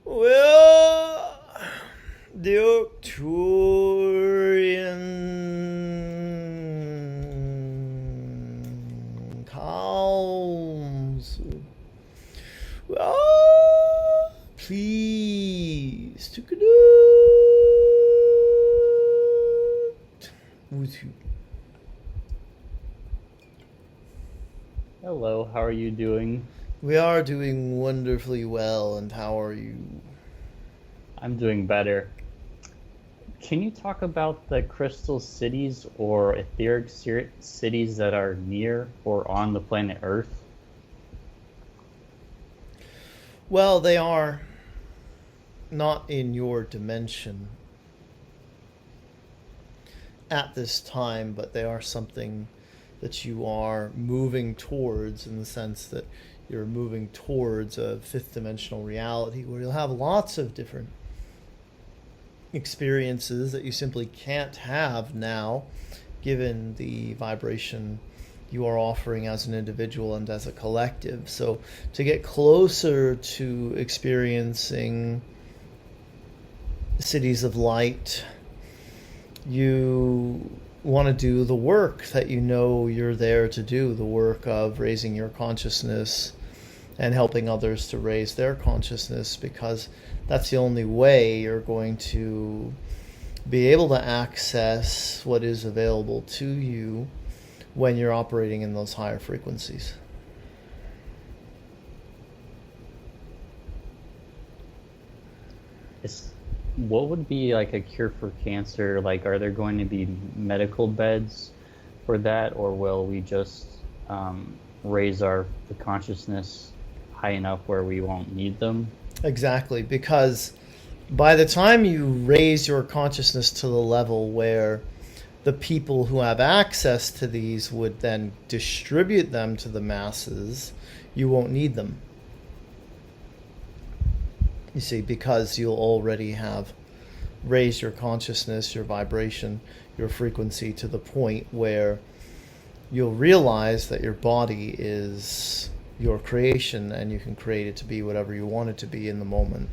Well, the Arcturian Council. Well, please to connect with you. Hello, how are you doing? We are doing wonderfully well, and how are you? I'm doing better. Can you talk about the crystal cities or etheric cities that are near or on the planet Earth? Well, they are not in your dimension at this time, but they are something that you are moving towards, in the sense that you're moving towards a fifth dimensional reality where you'll have lots of different experiences that you simply can't have now, given the vibration you are offering as an individual and as a collective. So to get closer to experiencing cities of light, you want to do the work that you know you're there to do, the work of raising your consciousness and helping others to raise their consciousness, because that's the only way you're going to be able to access what is available to you when you're operating in those higher frequencies. What would be like a cure for cancer? Like, are there going to be medical beds for that, or will we just raise the consciousness high enough where we won't need them? Exactly, because by the time you raise your consciousness to the level where the people who have access to these would then distribute them to the masses, you won't need them. You see, because you'll already have raised your consciousness, your vibration, your frequency to the point where you'll realize that your body is your creation and you can create it to be whatever you want it to be in the moment.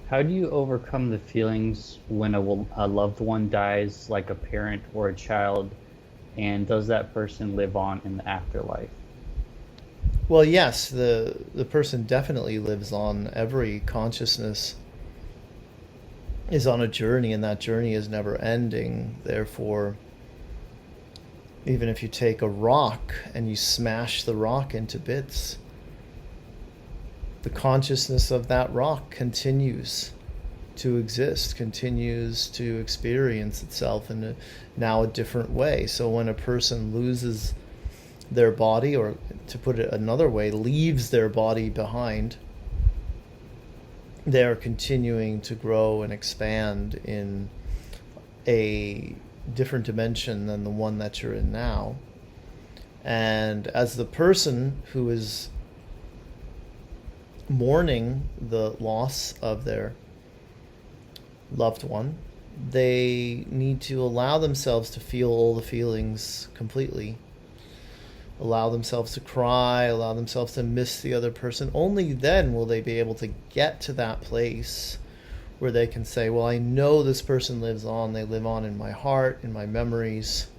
How do you overcome the feelings when a loved one dies, like a parent or a child, and does that person live on in the afterlife? Well, yes, the person definitely lives on. Every consciousness is on a journey, and that journey is never ending. Therefore, even if you take a rock and you smash the rock into bits, the consciousness of that rock continues to exist, continues to experience itself in now a different way. So when a person loses their body, or to put it another way, leaves their body behind, they are continuing to grow and expand in a different dimension than the one that you're in now. And as the person who is mourning the loss of their loved one, they need to allow themselves to feel all the feelings completely. Allow themselves to cry, allow themselves to miss the other person. Only then will they be able to get to that place where they can say, well, I know this person lives on. They live on in my heart, in my memories,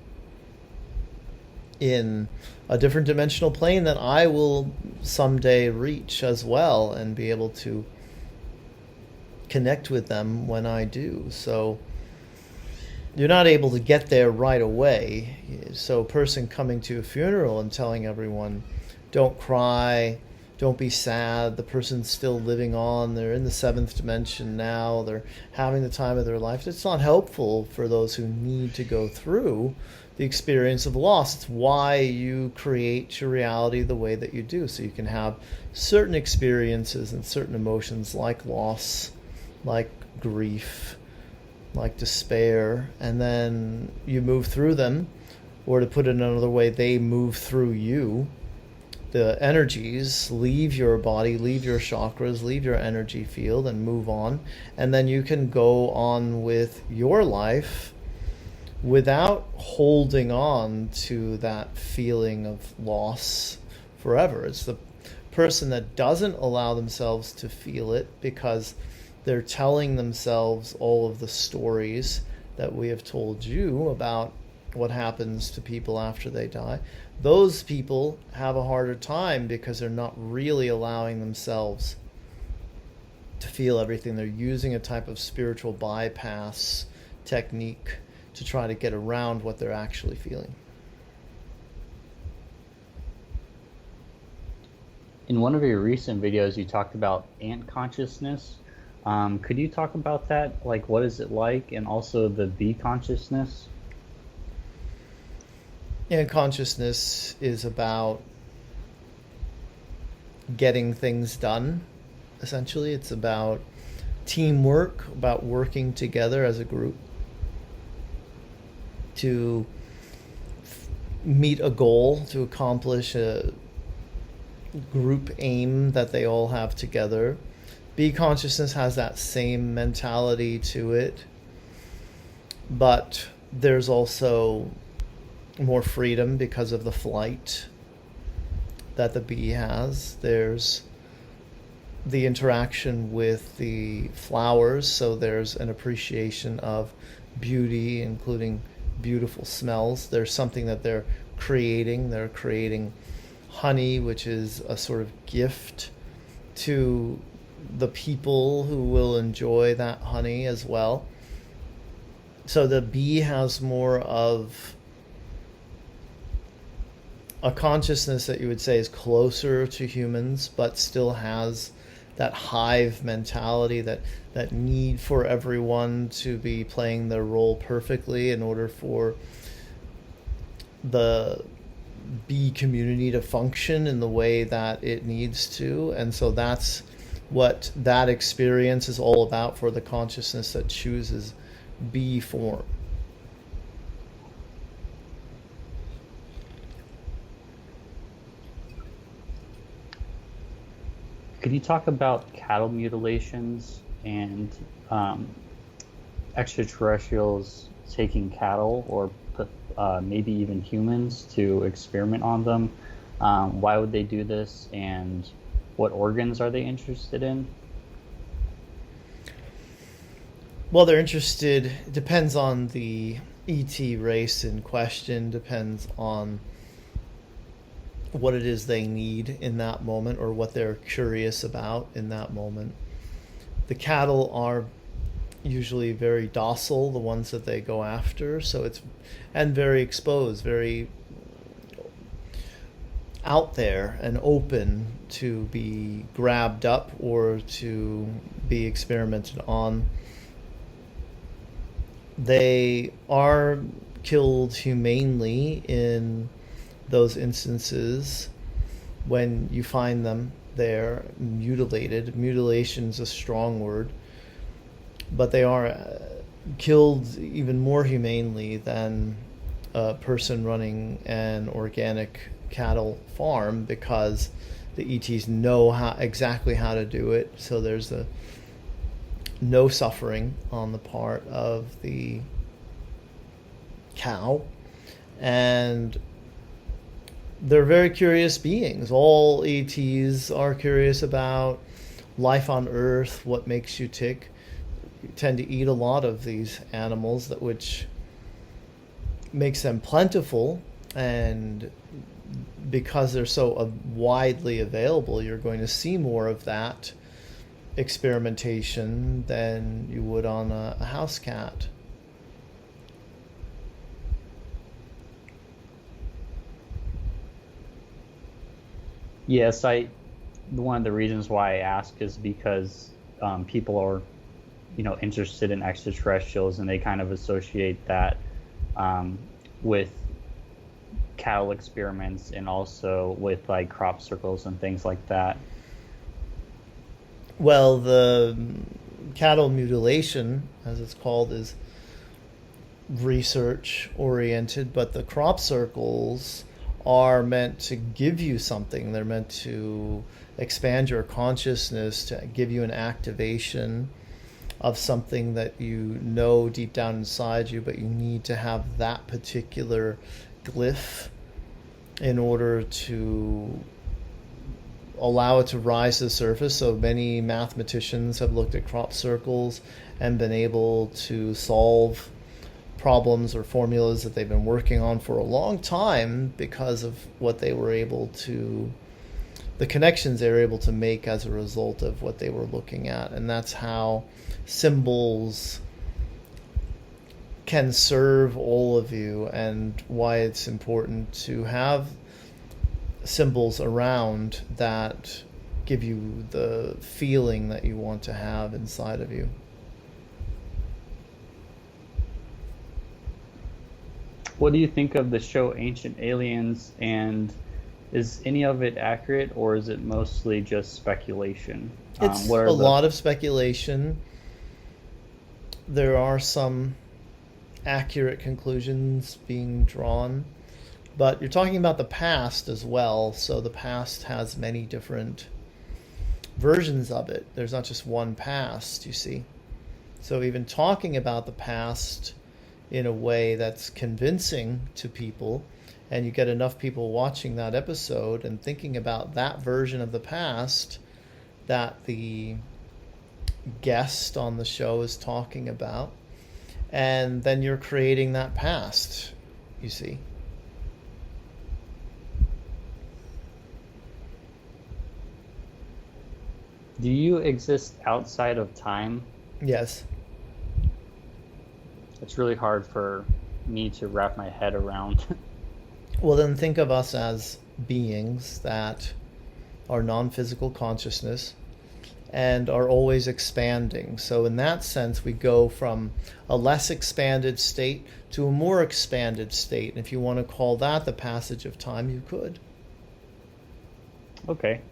in a different dimensional plane that I will someday reach as well, and be able to connect with them when I do. So you're not able to get there right away. So a person coming to a funeral and telling everyone, don't cry, don't be sad, the person's still living on, they're in the seventh dimension now, they're having the time of their life, it's not helpful for those who need to go through the experience of loss. It's why you create your reality the way that you do, so you can have certain experiences and certain emotions like loss, like grief, like despair, and then you move through them. Or to put it another way, they move through you. The energies leave your body, leave your chakras, leave your energy field, and move on. And then you can go on with your life without holding on to that feeling of loss forever. It's the person that doesn't allow themselves to feel it because they're telling themselves all of the stories that we have told you about what happens to people after they die. Those people have a harder time because they're not really allowing themselves to feel everything. They're using a type of spiritual bypass technique to try to get around what they're actually feeling. In one of your recent videos, you talked about ant consciousness. Could you talk about that? Like, what is it like? And also the bee consciousness? And consciousness is about getting things done, essentially. It's about teamwork, about working together as a group to meet a goal, to accomplish a group aim that they all have together. Bee consciousness has that same mentality to it, but there's also more freedom because of the flight that the bee has. There's the interaction with the flowers, so there's an appreciation of beauty, including beautiful smells. There's something that they're creating. They're creating honey, which is a sort of gift to the people who will enjoy that honey as well. So the bee has more of a consciousness that you would say is closer to humans, but still has that hive mentality, that need for everyone to be playing their role perfectly in order for the bee community to function in the way that it needs to. And so that's what that experience is all about for the consciousness that chooses bee form. Could you talk about cattle mutilations and extraterrestrials taking cattle or maybe even humans to experiment on them? Why would they do this, and what organs are they interested in? Well, they're interested, it depends on the ET race in question, depends on what it is they need in that moment or what they're curious about in that moment. The cattle are usually very docile, the ones that they go after, so it's and very exposed, very out there and open to be grabbed up or to be experimented on. They are killed humanely in those instances when you find them there, mutilated. Mutilation's a strong word, but they are killed even more humanely than a person running an organic cattle farm, because the ETs know exactly how to do it. So there's no suffering on the part of the cow, and they're very curious beings. All ETs are curious about life on Earth, what makes you tick. You tend to eat a lot of these animals, which makes them plentiful, and because they're so widely available, you're going to see more of that experimentation than you would on a house cat. Yes, one of the reasons why I ask is because people are, interested in extraterrestrials, and they kind of associate that with cattle experiments and also with like crop circles and things like that. Well, the cattle mutilation, as it's called, is research oriented, but the crop circles are meant to give you something. They're meant to expand your consciousness, to give you an activation of something that you know deep down inside you, but you need to have that particular glyph in order to allow it to rise to the surface. So many mathematicians have looked at crop circles and been able to solve problems or formulas that they've been working on for a long time because of what they were able to, the connections they were able to make as a result of what they were looking at. And that's how symbols can serve all of you, and why it's important to have symbols around that give you the feeling that you want to have inside of you. What do you think of the show Ancient Aliens, and is any of it accurate, or is it mostly just speculation? It's a lot of speculation. There are some accurate conclusions being drawn, but you're talking about the past as well, so the past has many different versions of it. There's not just one past, you see. So even talking about the past in a way that's convincing to people, and you get enough people watching that episode and thinking about that version of the past that the guest on the show is talking about, and then you're creating that past, you see. Do you exist outside of time? Yes. It's really hard for me to wrap my head around. Well, then think of us as beings that are non-physical consciousness and are always expanding. So in that sense, we go from a less expanded state to a more expanded state. And if you want to call that the passage of time, you could. Okay.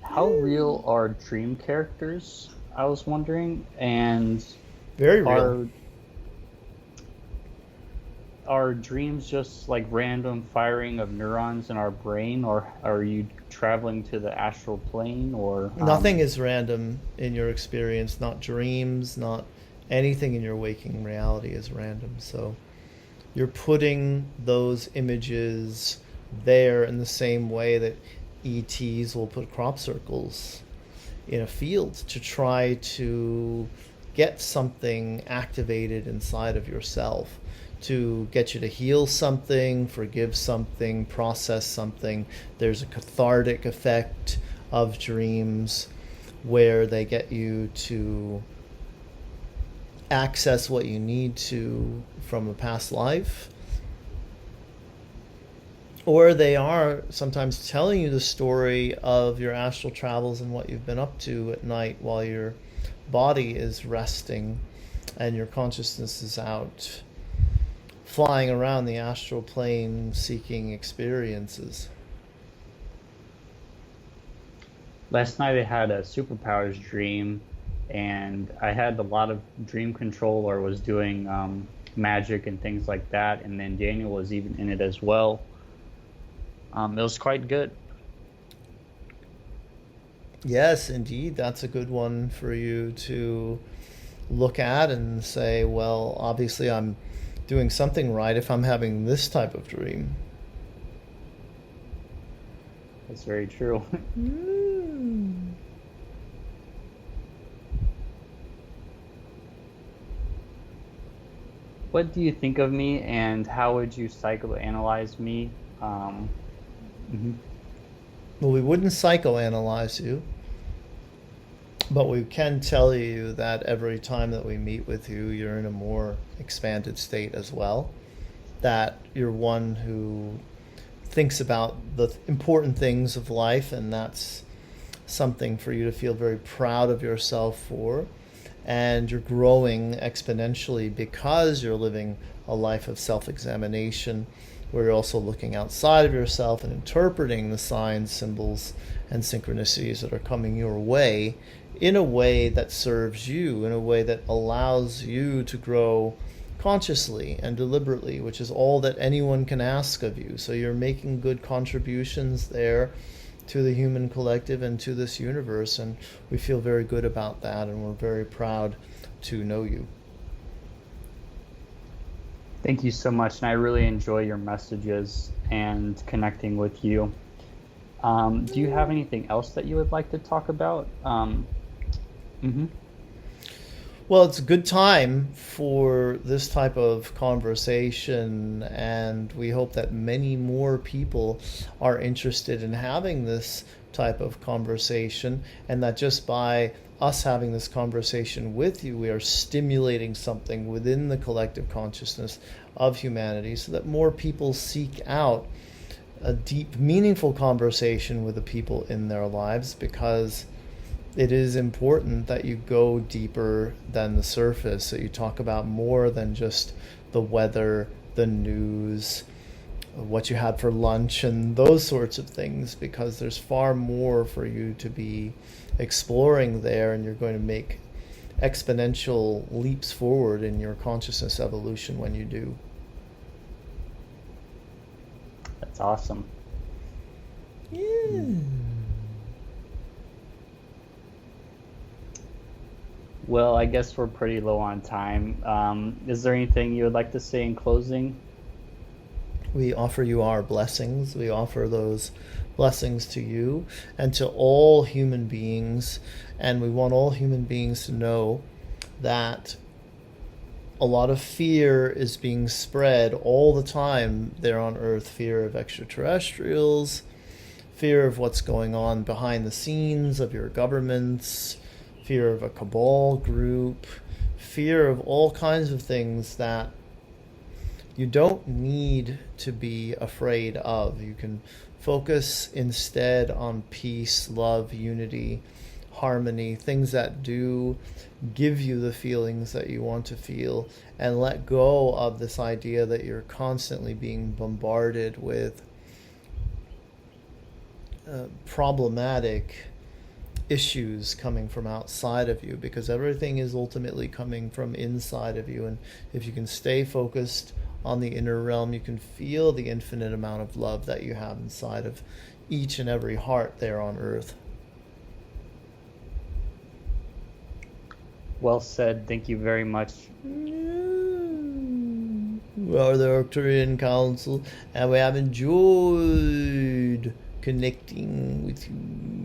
How real are dream characters? I was wondering, and very real. Are dreams just like random firing of neurons in our brain, or are you traveling to the astral plane, or nothing is random in your experience? Not dreams, not anything in your waking reality is random. So you're putting those images there in the same way that ETs will put crop circles in a field to try to get something activated inside of yourself, to get you to heal something, forgive something, process something. There's a cathartic effect of dreams where they get you to access what you need to from a past life. Or they are sometimes telling you the story of your astral travels and what you've been up to at night while your body is resting and your consciousness is out flying around the astral plane seeking experiences. Last night I had a superpowers dream, and I had a lot of dream control, or was doing magic and things like that, and then Daniel was even in it as well. It was quite good. Yes, indeed, that's a good one for you to look at and say, well, obviously I'm doing something right if I'm having this type of dream. That's very true. What do you think of me, and how would you psychoanalyze me? Well, we wouldn't psychoanalyze you, but we can tell you that every time that we meet with you, you're in a more expanded state as well. That you're one who thinks about the important things of life, and that's something for you to feel very proud of yourself for. And you're growing exponentially because you're living a life of self-examination, where you're also looking outside of yourself and interpreting the signs, symbols, and synchronicities that are coming your way in a way that serves you, in a way that allows you to grow consciously and deliberately, which is all that anyone can ask of you. So you're making good contributions there to the human collective and to this universe, and we feel very good about that, and we're very proud to know you. Thank you so much, and I really enjoy your messages and connecting with you. Do you have anything else that you would like to talk about? Well, it's a good time for this type of conversation, and we hope that many more people are interested in having this type of conversation, and that just by us having this conversation with you, we are stimulating something within the collective consciousness of humanity so that more people seek out a deep, meaningful conversation with the people in their lives, because it is important that you go deeper than the surface, that you talk about more than just the weather, the news, what you had for lunch, and those sorts of things, because there's far more for you to be exploring there, and you're going to make exponential leaps forward in your consciousness evolution when you do. That's awesome. Yeah. Well, I guess we're pretty low on time. Is there anything you would like to say in closing? We offer you our blessings. We offer those blessings to you and to all human beings. And we want all human beings to know that a lot of fear is being spread all the time there on Earth. Fear of extraterrestrials, fear of what's going on behind the scenes of your governments, fear of a cabal group, fear of all kinds of things that you don't need to be afraid of. You can focus instead on peace, love, unity, harmony, things that do give you the feelings that you want to feel, and let go of this idea that you're constantly being bombarded with problematic issues coming from outside of you, because everything is ultimately coming from inside of you. And if you can stay focused on the inner realm, you can feel the infinite amount of love that you have inside of each and every heart there on Earth. Well said. Thank you very much. We are the Arcturian Council, and we have enjoyed connecting with you.